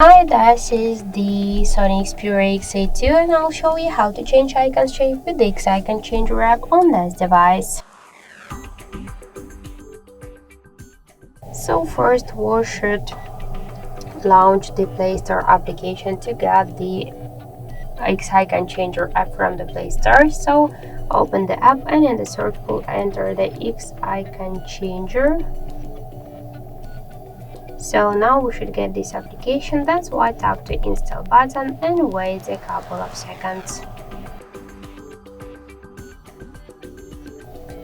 Hi, this is the SONY Xperia XA2 and I'll show you how to change icon shape with the Icon Changer app on this device. So first we should launch the Play Store application to get the Icon Changer app from the Play Store. So open the app and in the search bar enter the Icon Changer. So now we should get this application, that's why tap the install button and wait a couple of seconds.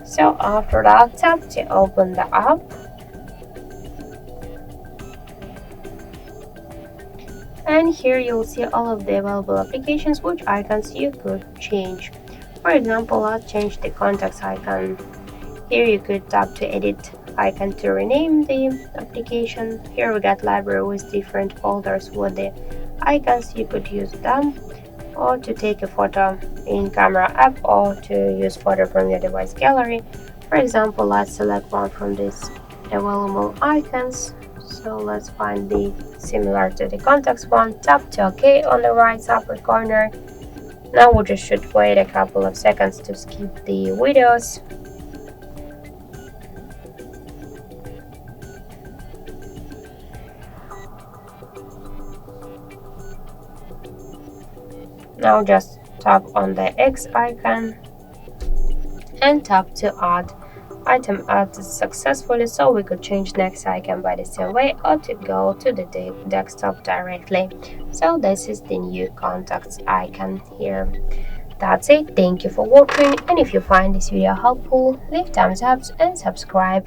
So after that, tap to open the app. And here you'll see all of the available applications which icons you could change. For example, let's change the contacts icon. Here you could tap to edit icon to rename the application. Here we got library with different folders with the icons, you could use them, or to take a photo in camera app, or to use photo from your device gallery. For example, let's select one from these available icons. So let's find the similar to the contacts one, tap to OK on the right upper corner. Now we just should wait a couple of seconds to skip the videos. Now just tap on the X icon and tap to add. Item added successfully, so we could change next icon by the same way or to go to the desktop directly. So this is the new contacts icon here. That's it. Thank you for watching, and if you find this video helpful, leave thumbs up and subscribe.